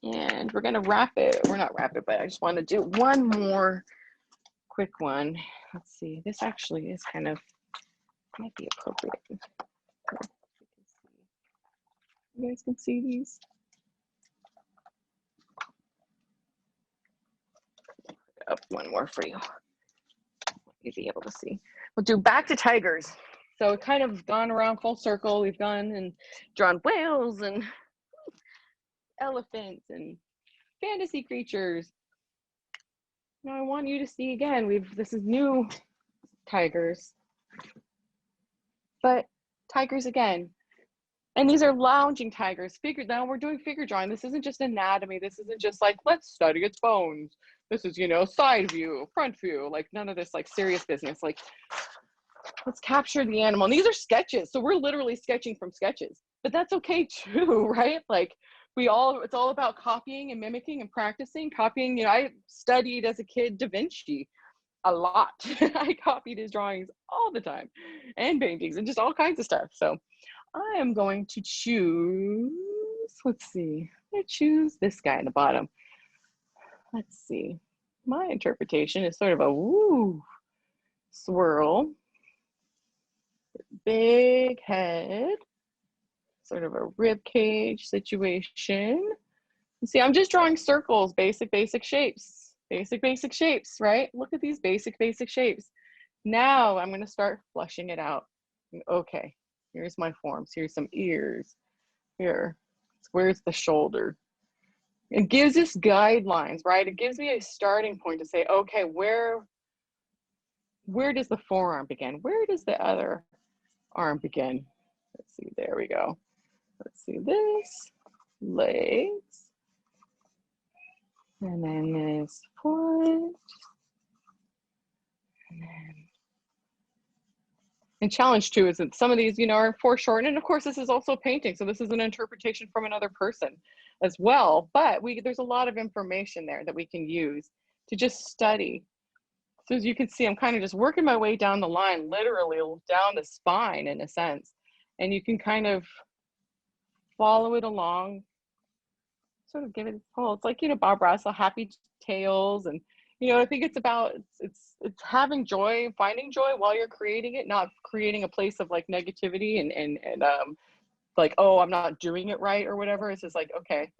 And we're gonna wrap it. We're not wrap it, but I just want to do one more quick one. Let's see. This actually is kind of might be appropriate. You guys can see these. Up one more for you. You'll be able to see. We'll do back to tigers. So kind of gone around full circle. We've gone and drawn whales and elephants and fantasy creatures. Now I want you to see again, this is new tigers, but tigers again. And these are lounging tigers. Now we're doing figure drawing. This isn't just anatomy. This isn't just like, let's study its bones. This is, you know, side view, front view, like none of this like serious business. Like, let's capture the animal. And these are sketches. So we're literally sketching from sketches, but that's okay too, right? Like it's all about copying and mimicking and practicing. Copying, you know, I studied as a kid Da Vinci a lot. I copied his drawings all the time and paintings and just all kinds of stuff. So I am going to choose, let's see, I choose this guy in the bottom. Let's see, my interpretation is sort of a woo swirl, big head, sort of a rib cage situation. You see, I'm just drawing circles, basic shapes, basic shapes, right? Look at these basic shapes. Now I'm going to start flushing it out. Okay, here's my forms. Here's some ears. Here, where's the shoulder? It gives us guidelines, right? It gives me a starting point to say, okay, where does the forearm begin? Where does the other arm begin? Let's see, there we go. Let's see this, legs, and then this foot, and challenge two is that some of these, you know, are foreshortened. And of course, this is also painting. So this is an interpretation from another person as well. But there's a lot of information there that we can use to just study. So as you can see, I'm kind of just working my way down the line, literally down the spine in a sense. And you can kind of follow it along, sort of give it a pull. It's like, you know, Bob Ross, happy tails. And, you know, I think it's about, it's having joy, finding joy while you're creating it, not creating a place of like negativity and like, oh, I'm not doing it right or whatever. It's just like, okay,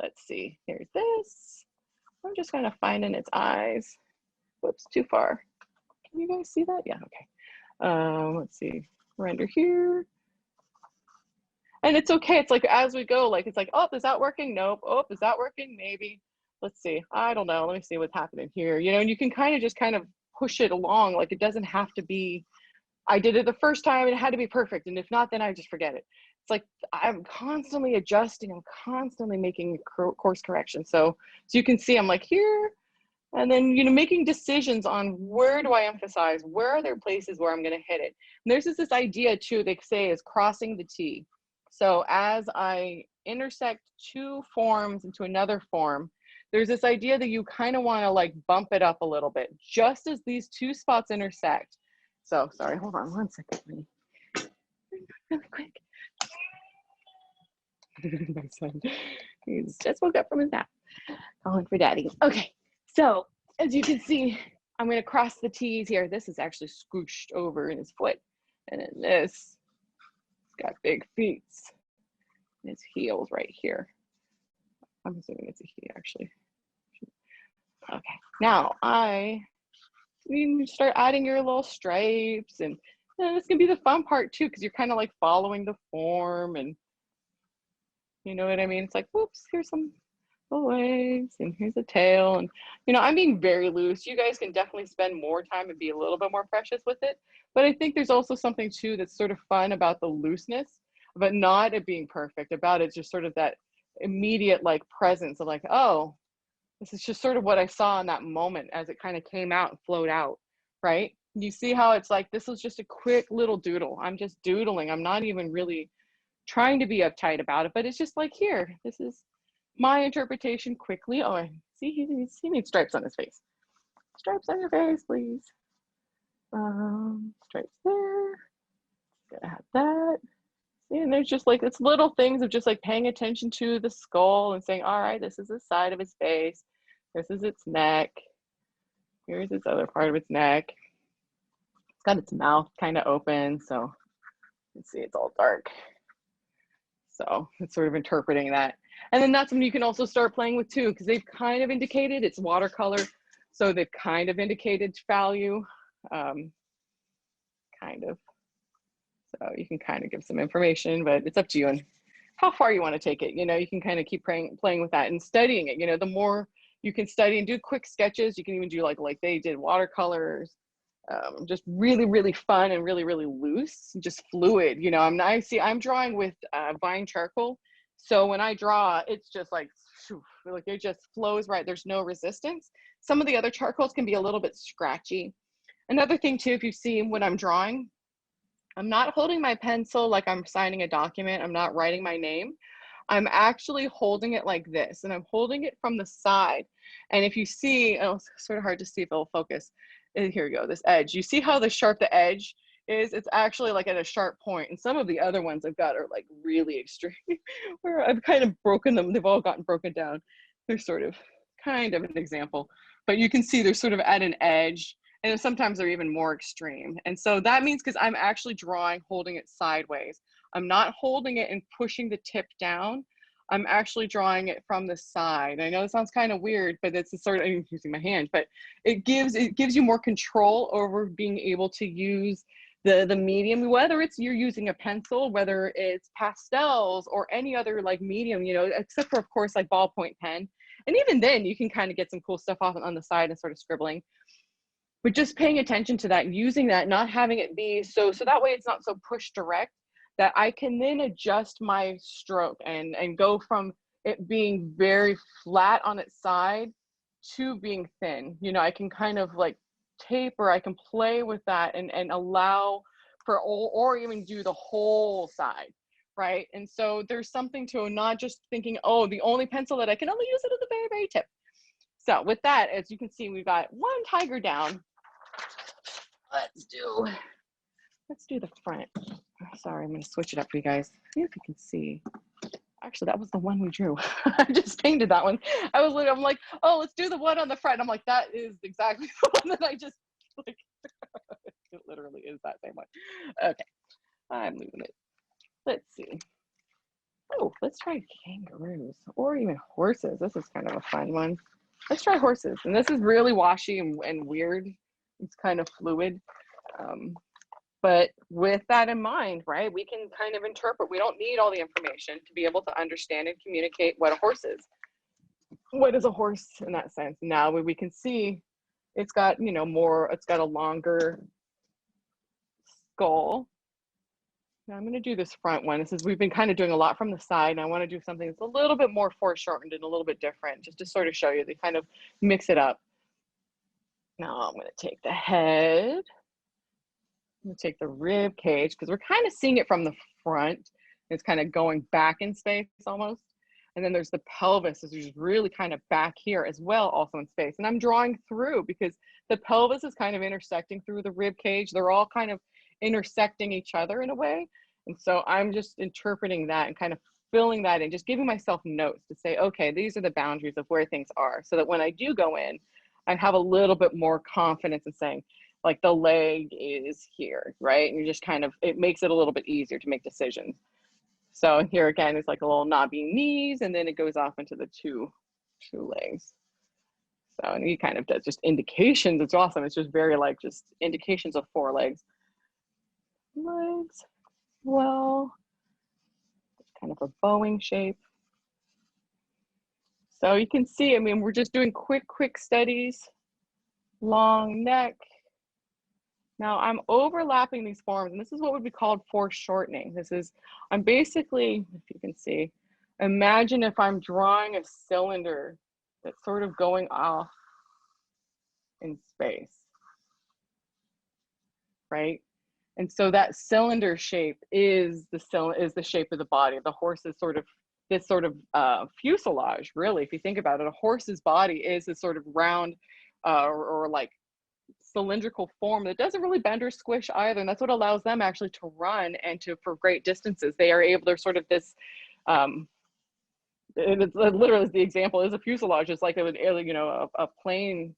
let's see, here's this. I'm just kind of finding its eyes. Whoops, too far. Can you guys see that? Yeah, okay. Let's see, render here. And it's okay, it's like as we go, like it's like, oh, is that working? Nope. Oh, is that working? Maybe. Let's see, I don't know, let me see what's happening here. You know, and you can kind of just kind of push it along. Like it doesn't have to be, I did it the first time and it had to be perfect. And if not, then I just forget it. It's like, I'm constantly adjusting, I'm constantly making course correction. So you can see, I'm like here, and then, you know, making decisions on where do I emphasize, where are there places where I'm gonna hit it. And there's this idea too, they say is crossing the T. So as I intersect two forms into another form, there's this idea that you kind of want to like bump it up a little bit, just as these two spots intersect. So sorry, hold on one second. Really quick. My son, he's just woke up from his nap, calling for daddy. Okay, so as you can see, I'm going to cross the T's here. This is actually scooshed over in his foot, and then this got big feet. His heels right here. I'm assuming it's a he actually. Okay, now you can start adding your little stripes, and this can be the fun part too, because you're kind of like following the form, and you know what I mean? It's like, whoops, here's some legs, and here's a tail, and you know, I'm being very loose. You guys can definitely spend more time and be a little bit more precious with it, but I think there's also something too that's sort of fun about the looseness, but not it being perfect, about it just sort of that immediate like presence of like, oh, this is just sort of what I saw in that moment as it kind of came out and flowed out, right? You see how it's like, this was just a quick little doodle. I'm just doodling. I'm not even really trying to be uptight about it, but it's just like, here, this is my interpretation quickly. Oh, I see, he needs stripes on his face. Stripes on your face, please. Stripes there. Gotta have that. And there's just like, it's little things of just like paying attention to the skull and saying, all right, this is the side of its face. This is its neck. Here's its other part of its neck. It's got its mouth kind of open. So you can see it's all dark. So it's sort of interpreting that. And then that's something you can also start playing with too, because they've kind of indicated it's watercolor. So they've kind of indicated value, kind of. So you can kind of give some information, but it's up to you and how far you want to take it. You know, you can kind of keep playing with that and studying it. You know, the more you can study and do quick sketches, you can even do like they did watercolors, just really, really fun and really, really loose, just fluid. You know, I'm drawing with Vine charcoal. So when I draw, it's just like it just flows right. There's no resistance. Some of the other charcoals can be a little bit scratchy. Another thing too, if you see when I'm drawing, I'm not holding my pencil like I'm signing a document. I'm not writing my name. I'm actually holding it like this, and I'm holding it from the side. And if you see, oh, it's sort of hard to see if it'll focus. Here we go, this edge. You see how sharp the edge is? It's actually like at a sharp point. And some of the other ones I've got are like really extreme, where I've kind of broken them. They've all gotten broken down. They're sort of kind of an example. But you can see they're sort of at an edge. And sometimes they're even more extreme. And so that means because I'm actually drawing, holding it sideways. I'm not holding it and pushing the tip down. I'm actually drawing it from the side. I know it sounds kind of weird, but it's a sort of, I'm using my hand, but it gives you more control over being able to use the medium, whether it's you're using a pencil, whether it's pastels or any other like medium, you know, except for of course like ballpoint pen. And even then you can kind of get some cool stuff off on the side and sort of scribbling. But just paying attention to that, using that, not having it be so that way it's not so push direct, that I can then adjust my stroke and go from it being very flat on its side to being thin. You know, I can kind of like taper, I can play with that and allow for, or even do the whole side, right? And so there's something to not just thinking, oh, the only pencil that I can only use it at the very, very tip. So with that, as you can see, we've got one tiger down. Let's do the front. Sorry, I'm going to switch it up for you guys. See if you can see. Actually, that was the one we drew. I just painted that one. I'm like, oh, let's do the one on the front. I'm like, that is exactly the one that I just like. It literally is that same one. Okay, I'm leaving it. Let's see. Oh, let's try kangaroos or even horses. This is kind of a fun one. Let's try horses. And this is really washy and weird. It's kind of fluid. But with that in mind, right, we can kind of interpret. We don't need all the information to be able to understand and communicate what a horse is. What is a horse in that sense? Now we can see it's got, you know, it's got a longer skull. Now I'm going to do this front one. We've been kind of doing a lot from the side, and I want to do something that's a little bit more foreshortened and a little bit different, just to sort of show you. They kind of mix it up. Now I'm going to take the head. I'm going to take the rib cage, because we're kind of seeing it from the front. It's kind of going back in space almost. And then there's the pelvis, which is really kind of back here as well, also in space. And I'm drawing through because the pelvis is kind of intersecting through the rib cage. They're all kind of intersecting each other in a way. And so I'm just interpreting that and kind of filling that in, just giving myself notes to say, okay, these are the boundaries of where things are, so that when I do go in, I have a little bit more confidence in saying, like, the leg is here, right? And you just kind of, it makes it a little bit easier to make decisions. So here again, it's like a little knobby knees, and then it goes off into the two legs. So, and he kind of does just indications. It's awesome. It's just very like just indications of 4 legs. Well, it's kind of a bowing shape. So you can see, I mean, we're just doing quick studies. Long neck. Now I'm overlapping these forms, and this is what would be called foreshortening. I'm basically, if you can see, imagine if I'm drawing a cylinder that's sort of going off in space, right? And so that cylinder shape is the shape of the body. The horse is sort of this sort of fuselage, really. If you think about it, a horse's body is this sort of round or like cylindrical form that doesn't really bend or squish either. And that's what allows them actually to run and to, for great distances. They are able, they're sort of this, and it's literally the example is a fuselage. It's like a plane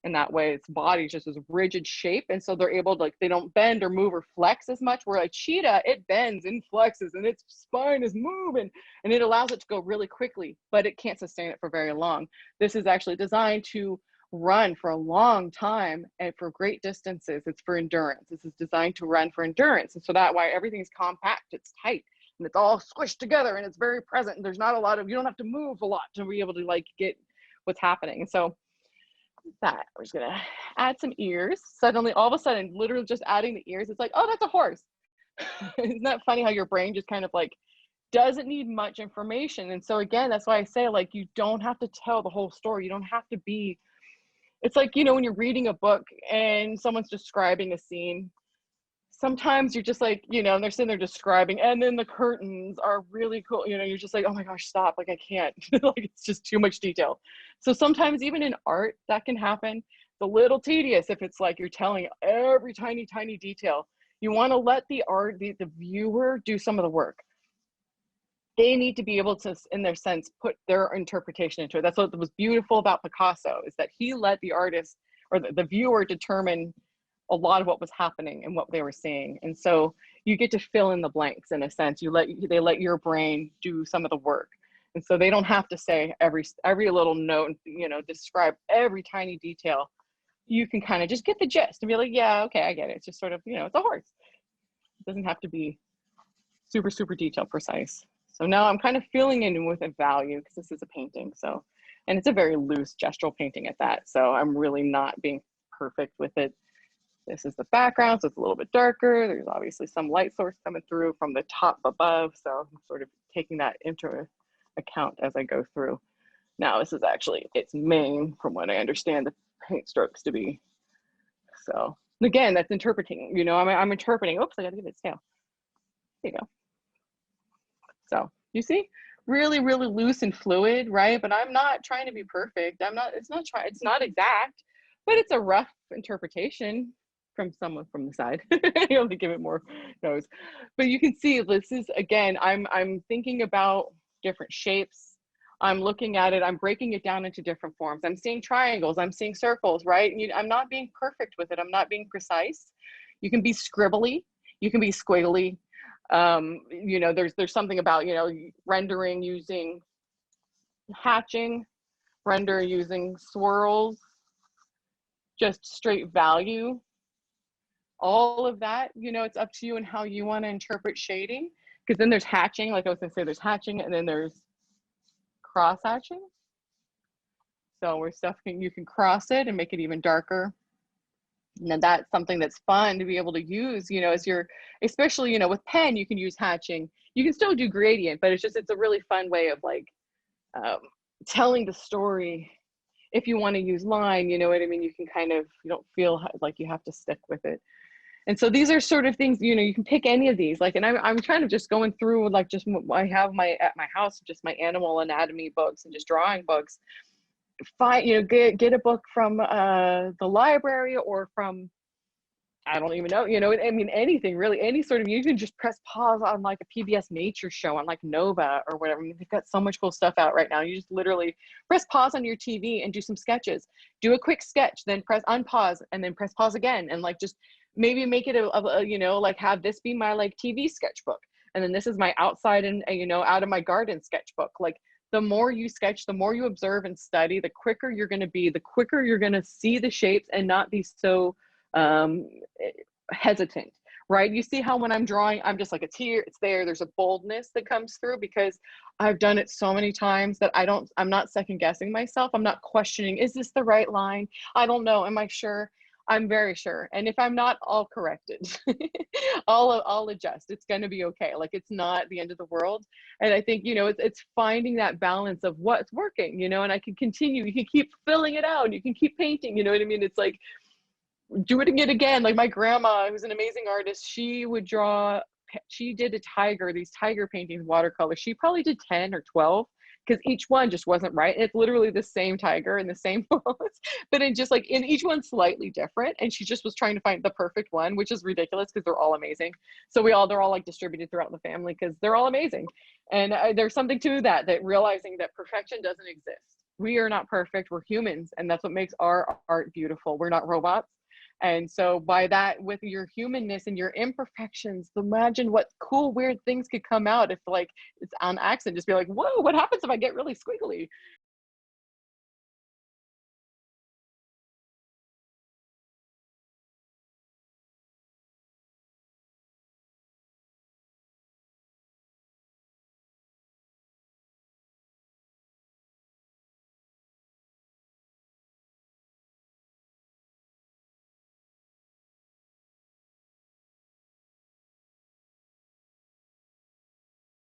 in that way. Its body is just this rigid shape, and so they're able to, like, they don't bend or move or flex as much. Where a cheetah, it bends and flexes, and its spine is moving, and it allows it to go really quickly, but it can't sustain it for very long. This is actually designed to run for a long time and for great distances. It's for endurance. This is designed to run for endurance, and so that why everything's compact. It's tight. And it's all squished together and it's very present. And there's not a lot of, you don't have to move a lot to be able to like get what's happening. And so that, we're just gonna add some ears. Suddenly, all of a sudden, literally just adding the ears, it's like, oh, that's a horse. Isn't that funny how your brain just kind of like doesn't need much information? And so again, that's why I say, like, you don't have to tell the whole story. You don't have to be, it's like, you know, when you're reading a book and someone's describing a scene, sometimes you're just like, you know, and they're sitting there describing, and then the curtains are really cool. You know, you're just like, oh my gosh, stop. Like, I can't, like, it's just too much detail. So sometimes even in art that can happen. It's a little tedious if it's like you're telling every tiny, tiny detail. You want to let the viewer do some of the work. They need to be able to, in their sense, put their interpretation into it. That's what was beautiful about Picasso, is that he let the artist or the viewer determine a lot of what was happening and what they were seeing. And so you get to fill in the blanks in a sense. They let your brain do some of the work. And so they don't have to say every little note, you know, describe every tiny detail. You can kind of just get the gist and be like, yeah, okay, I get it. It's just sort of, you know, it's a horse. It doesn't have to be super, super detail precise. So now I'm kind of filling in with a value because this is a painting. So, and it's a very loose gestural painting at that. So I'm really not being perfect with it. This is the background, so it's a little bit darker. There's obviously some light source coming through from the top above. So I'm sort of taking that into account as I go through. Now this is actually its main, from what I understand the paint strokes to be. So again, that's interpreting, you know, I'm interpreting. Oops, I gotta give it its tail. There you go. So you see, really, really loose and fluid, right? But I'm not trying to be perfect. It's not exact, but it's a rough interpretation from someone from the side. You have to give it more nose. But you can see this is, again, I'm thinking about different shapes. I'm looking at it, I'm breaking it down into different forms. I'm seeing triangles, I'm seeing circles, right? I'm not being perfect with it. I'm not being precise. You can be scribbly, you can be squiggly. You know, there's something about, you know, rendering using hatching, render using swirls, just straight value. All of that, you know, it's up to you and how you want to interpret shading. Because then there's hatching, like I was gonna say, there's hatching, and then there's cross hatching. So where stuff you can cross it and make it even darker. And then that's something that's fun to be able to use, you know, as you're, especially, you know, with pen, you can use hatching. You can still do gradient, but it's a really fun way of like telling the story. If you want to use line, you know what I mean? You can kind of, you don't feel like you have to stick with it. And so these are sort of things, you know, you can pick any of these. Like, and I'm kind of just going through, like, just I have at my house, just my animal anatomy books and just drawing books. You know, get a book from the library or from, I don't even know, you know, I mean, anything really, any sort of, you can just press pause on like a PBS nature show on like Nova or whatever. I mean, they've got so much cool stuff out right now. You just literally press pause on your TV and do some sketches. Do a quick sketch, then press unpause and then press pause again. And like, just maybe make it you know, like have this be my like TV sketchbook. And then this is my outside and, you know, out of my garden sketchbook. Like, the more you sketch, the more you observe and study, the quicker you're going to be, the quicker you're going to see the shapes and not be so hesitant, right? You see how when I'm drawing, I'm just like, it's here, it's there. There's a boldness that comes through because I've done it so many times that I'm not second guessing myself. I'm not questioning, is this the right line? I don't know. Am I sure? I'm very sure. And if I'm not, I'll correct it. I'll adjust. It's going to be okay. Like, it's not the end of the world. And I think, you know, it's finding that balance of what's working, you know, and I can continue. You can keep filling it out. You can keep painting, you know what I mean? It's like, do it again. Like my grandma, who's an amazing artist, she would draw, she did these tiger paintings, watercolor. She probably did 10 or 12. because each one just wasn't right. It's literally the same tiger in the same pose, but in just like in each one slightly different. And she just was trying to find the perfect one, which is ridiculous because they're all amazing. So they're all like distributed throughout the family because they're all amazing. And there's something to that, that realizing that perfection doesn't exist. We are not perfect. We're humans, and that's what makes our art beautiful. We're not robots. And so by that, with your humanness and your imperfections, imagine what cool, weird things could come out if like it's on accident. Just be like, whoa, what happens if I get really squiggly?